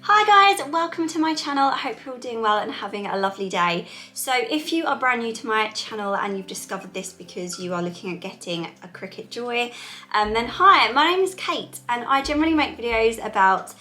Hi guys, welcome to my channel. I hope you're all doing well and having a lovely day. So if you are brand new to my channel and you've discovered this because you are looking at getting a Cricut Joy, then hi, my name is Kate and I generally make videos about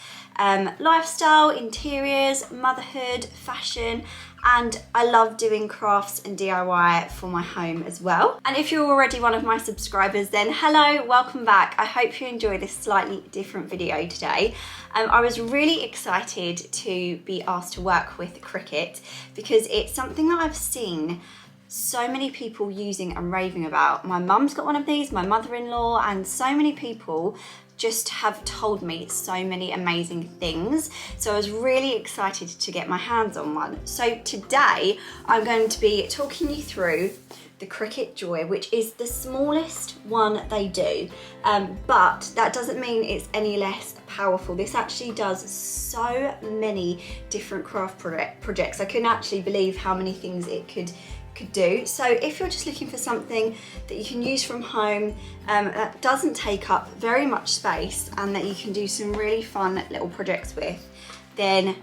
lifestyle, interiors, motherhood, fashion, and I love doing crafts and DIY for my home as well. And if you're already one of my subscribers, then hello, welcome back. I hope you enjoy this slightly different video today. I was really excited to be asked to work with Cricut because it's something that I've seen so many people using and raving about. My mum's got one of these, my mother-in-law, and so many people just have told me so many amazing things. So I was really excited to get my hands on one. So today I'm going to be talking you through the Cricut Joy, which is the smallest one they do, but that doesn't mean it's any less powerful. This actually does so many different craft projects. I couldn't actually believe how many things it could do. So if you're just looking for something that you can use from home, that doesn't take up very much space and that you can do some really fun little projects with, then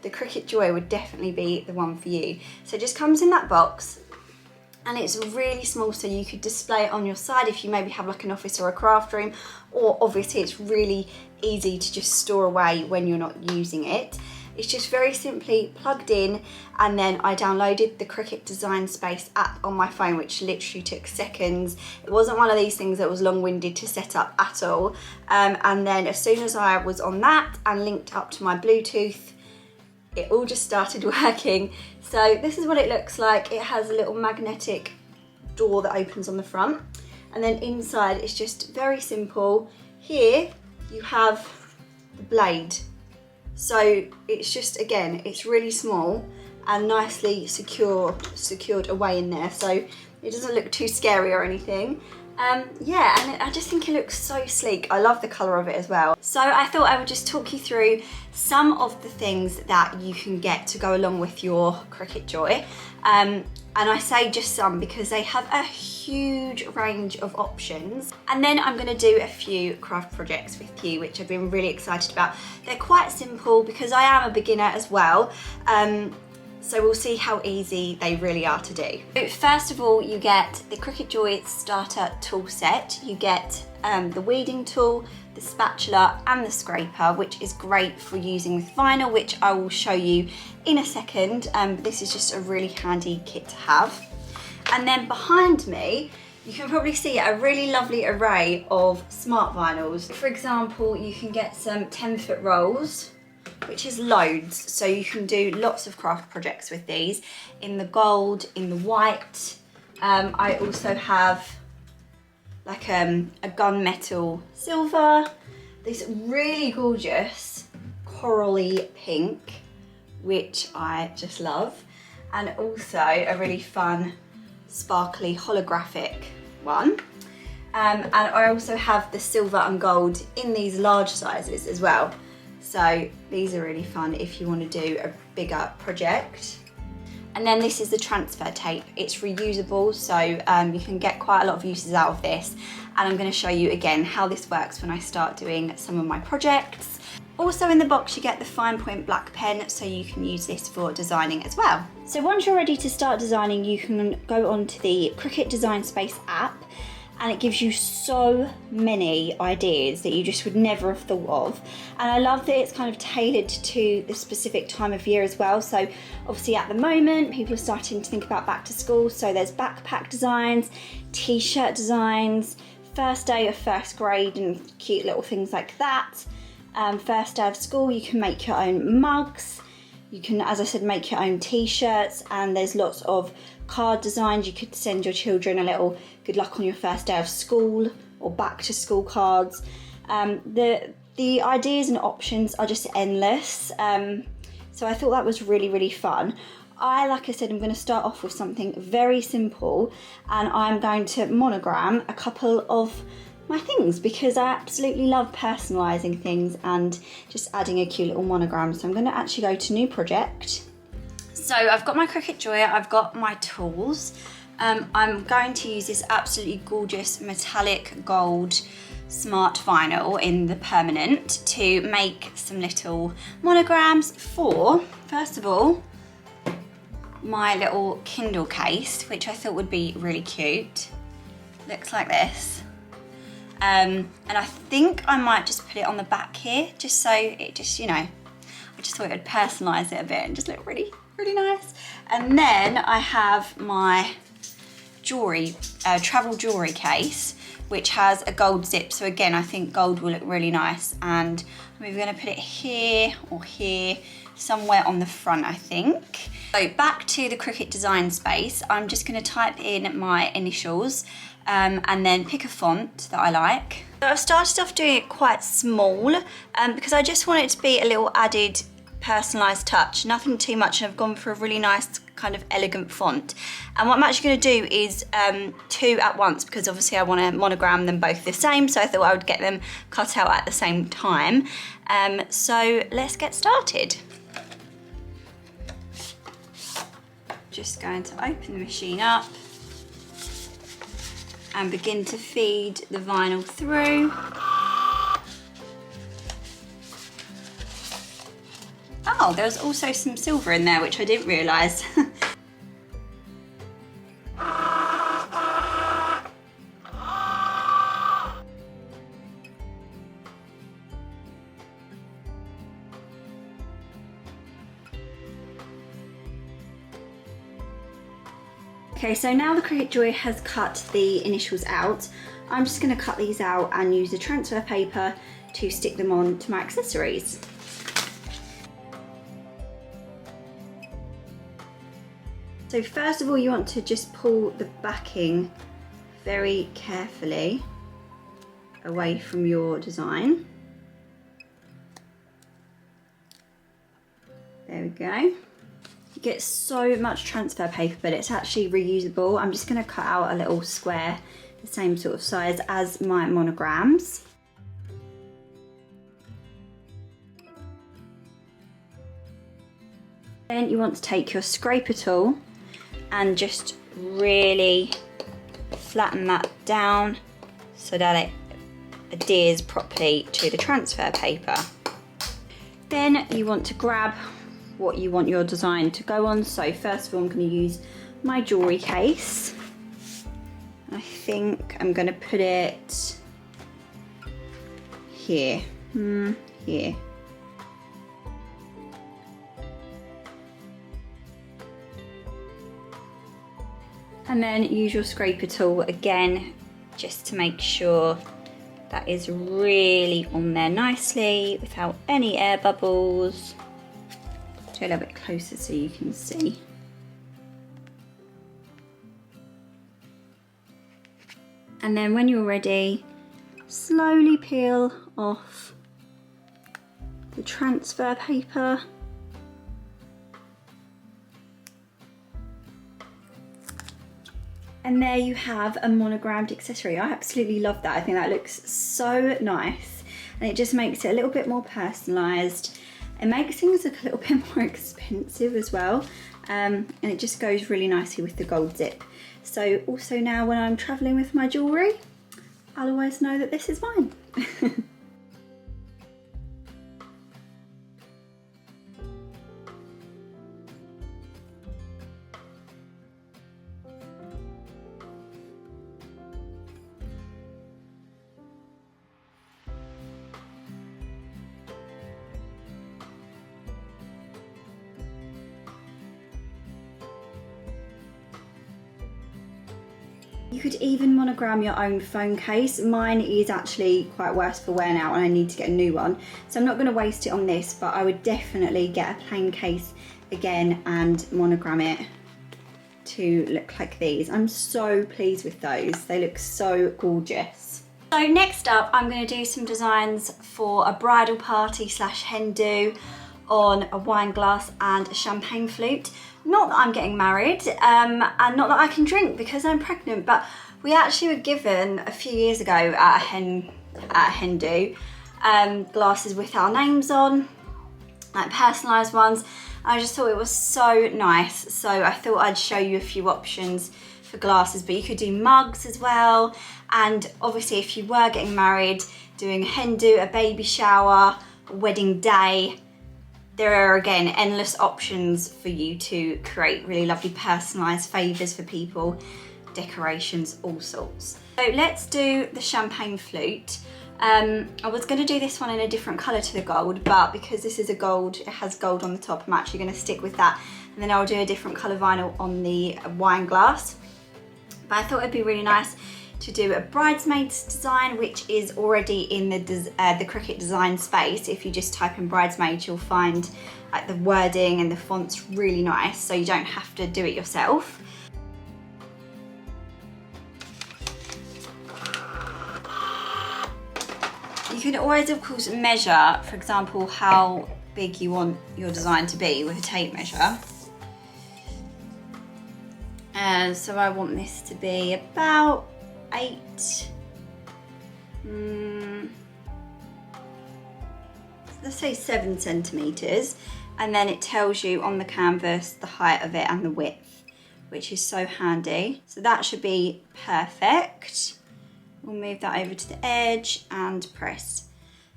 the Cricut Joy would definitely be the one for you. So it just comes in that box and it's really small, so you could display it on your side if you maybe have like an office or a craft room, or obviously it's really easy to just store away when you're not using it. It's just very simply plugged in, and then I downloaded the Cricut Design Space app on my phone, which literally took seconds. It wasn't one of these things that was long-winded to set up at all. And then as soon as I was on that and linked up to my Bluetooth, it all just started working. So this is what it looks like. It has a little magnetic door that opens on the front, and then inside it's just very simple. Here you have the blade. So it's just, again, it's really small and nicely secured away in there, so it doesn't look too scary or anything. Yeah, and I just think it looks so sleek. I love the colour of it as well. So I thought I would just talk you through some of the things that you can get to go along with your Cricut Joy. And I say just some because they have a huge range of options. And then I'm gonna do a few craft projects with you, which I've been really excited about. They're quite simple because I am a beginner as well. So we'll see how easy they really are to do. So first of all, you get the Cricut Joy starter tool set. You get the weeding tool, the spatula and the scraper, which is great for using with vinyl, which I will show you in a second. This is just a really handy kit to have. And then behind me, you can probably see a really lovely array of smart vinyls. For example, you can get some 10-foot rolls, which is loads, so you can do lots of craft projects with these in the gold, in the white. I also have like a gunmetal silver, this really gorgeous corally pink, which I just love, and also a really fun sparkly holographic one. And I also have the silver and gold in these large sizes as well. So these are really fun if you want to do a bigger project. And then this is the transfer tape. It's reusable, so you can get quite a lot of uses out of this. And I'm going to show you again how this works when I start doing some of my projects. Also in the box you get the fine point black pen, so you can use this for designing as well. So once you're ready to start designing, you can go onto the Cricut Design Space app, and it gives you so many ideas that you just would never have thought of. And I love that it's kind of tailored to the specific time of year as well. So obviously at the moment, people are starting to think about back to school. So there's backpack designs, t-shirt designs, first day of first grade and cute little things like that. First day of school, you can make your own mugs. You can, as I said, make your own t-shirts, and there's lots of card designs. You could send your children a little good luck on your first day of school or back to school cards. The ideas and options are just endless. So I thought that was really, really fun. Like I said, I'm going to start off with something very simple, and I'm going to monogram a couple of my things because I absolutely love personalising things and just adding a cute little monogram. So I'm going to actually go to new project. So I've got my Cricut Joy, I've got my tools. I'm going to use this absolutely gorgeous metallic gold smart vinyl in the permanent to make some little monograms for, first of all, my little Kindle case, which I thought would be really cute. Looks like this. And I think I might just put it on the back here, just so it just, you know, I just thought it would personalise it a bit and just look really, really nice. And then I have my jewellery, travel jewellery case, which has a gold zip. So again, I think gold will look really nice. And I'm either gonna put it here or here, somewhere on the front, I think. So back to the Cricut design space, I'm just gonna type in my initials and then pick a font that I like. So I've started off doing it quite small because I just want it to be a little added personalised touch, nothing too much, and I've gone for a really nice kind of elegant font. And what I'm actually going to do is 2 at once, because obviously I want to monogram them both the same, so I thought I would get them cut out at the same time. So let's get started. Just going to open the machine up and begin to feed the vinyl through. Oh, there's also some silver in there, which I didn't realise. Okay, so now the Cricut Joy has cut the initials out, I'm just going to cut these out and use the transfer paper to stick them on to my accessories. So first of all, you want to just pull the backing very carefully away from your design. There we go. You get so much transfer paper, but it's actually reusable. I'm just going to cut out a little square, the same sort of size as my monograms. Then you want to take your scraper tool and just really flatten that down so that it adheres properly to the transfer paper. Then you want to grab what you want your design to go on. So first of all, I'm going to use my jewellery case. I think I'm going to put it here, here. And then use your scraper tool again, just to make sure that is really on there nicely without any air bubbles. Do a little bit closer so you can see. And then when you're ready, slowly peel off the transfer paper. And there you have a monogrammed accessory. I absolutely love that. I think that looks so nice. And it just makes it a little bit more personalised. It makes things look a little bit more expensive as well. And it just goes really nicely with the gold zip. So also now when I'm travelling with my jewellery, I'll always know that this is mine. You could even monogram your own phone case. Mine is actually quite worse for wear now and I need to get a new one. So I'm not going to waste it on this, but I would definitely get a plain case again and monogram it to look like these. I'm so pleased with those. They look so gorgeous. So next up, I'm going to do some designs for a bridal party / hen do on a wine glass and a champagne flute. Not that I'm getting married, and not that I can drink because I'm pregnant, but we actually were given a few years ago at a hen do glasses with our names on, like personalised ones. I just thought it was so nice, so I thought I'd show you a few options for glasses, but you could do mugs as well. And obviously if you were getting married, doing a hen do, a baby shower, a wedding day, there are again endless options for you to create really lovely personalised favours for people, decorations, all sorts. So let's do the champagne flute. I was going to do this one in a different colour to the gold, but because this is a gold, it has gold on the top, I'm actually going to stick with that, and then I'll do a different colour vinyl on the wine glass. But I thought it'd be really nice to do a bridesmaids design, which is already in the Cricut design space. If you just type in bridesmaids, you'll find like the wording and the font's really nice, so you don't have to do it yourself. You can always, of course, measure, for example, how big you want your design to be with a tape measure. So I want this to be about 8, let's say 7 centimetres, and then it tells you on the canvas the height of it and the width, which is so handy. So that should be perfect. We'll move that over to the edge and press.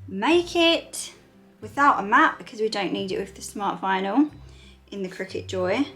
Make it without a mat because we don't need it with the smart vinyl in the Cricut Joy.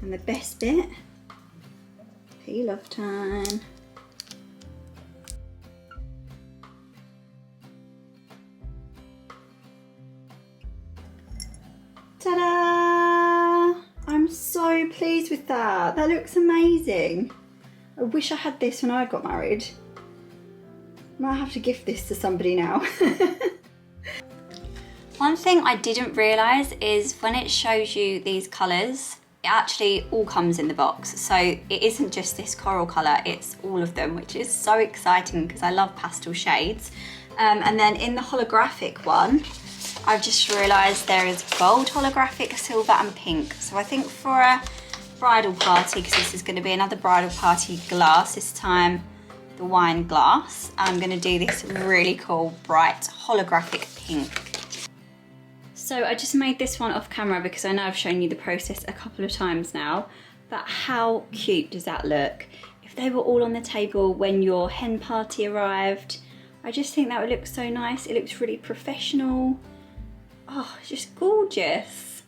And the best bit, peel off time. Ta-da! I'm so pleased with that. That looks amazing. I wish I had this when I got married. Might have to gift this to somebody now. One thing I didn't realise is when it shows you these colours, it actually all comes in the box. So it isn't just this coral colour, it's all of them, which is so exciting because I love pastel shades. And then in the holographic one, I've just realised there is gold holographic, silver and pink. So I think for a bridal party, because this is going to be another bridal party glass, this time the wine glass, I'm going to do this really cool bright holographic pink. So I just made this one off camera because I know I've shown you the process a couple of times now, but how cute does that look? If they were all on the table when your hen party arrived, I just think that would look so nice. It looks really professional. Oh, it's just gorgeous.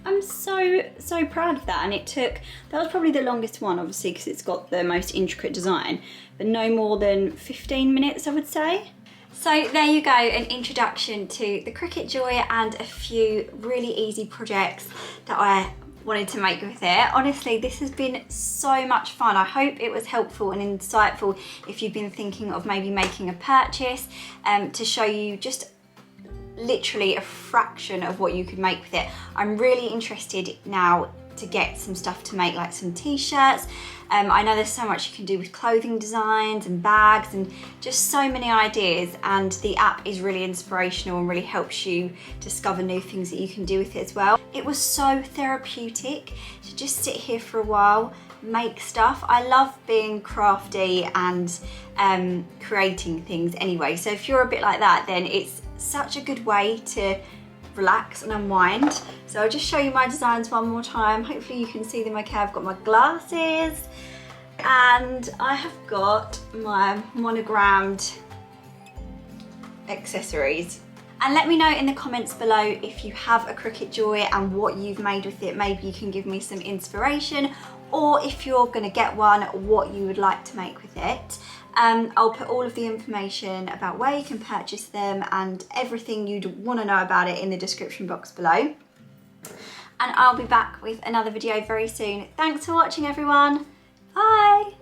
I'm so proud of that, and that was probably the longest one, obviously, because it's got the most intricate design, but no more than 15 minutes, I would say. So there you go, an introduction to the Cricut Joy and a few really easy projects that I wanted to make with it. Honestly, this has been so much fun. I hope it was helpful and insightful if you've been thinking of maybe making a purchase, to show you just literally a fraction of what you could make with it. I'm really interested now to get some stuff to make, like some t-shirts. I know there's so much you can do with clothing designs and bags and just so many ideas, and the app is really inspirational and really helps you discover new things that you can do with it as well. It was so therapeutic to just sit here for a while, make stuff. I love being crafty and creating things anyway, so if you're a bit like that, then it's such a good way to relax and unwind. So I'll just show you my designs one more time. Hopefully you can see them okay. I've got my glasses And I have got my monogrammed accessories. And let me know in the comments below if you have a Cricut Joy and what you've made with it. Maybe you can give me some inspiration, or if you're gonna get one, what you would like to make with it. I'll put all of the information about where you can purchase them and everything you'd want to know about it in the description box below. And I'll be back with another video very soon. Thanks for watching, everyone. Bye.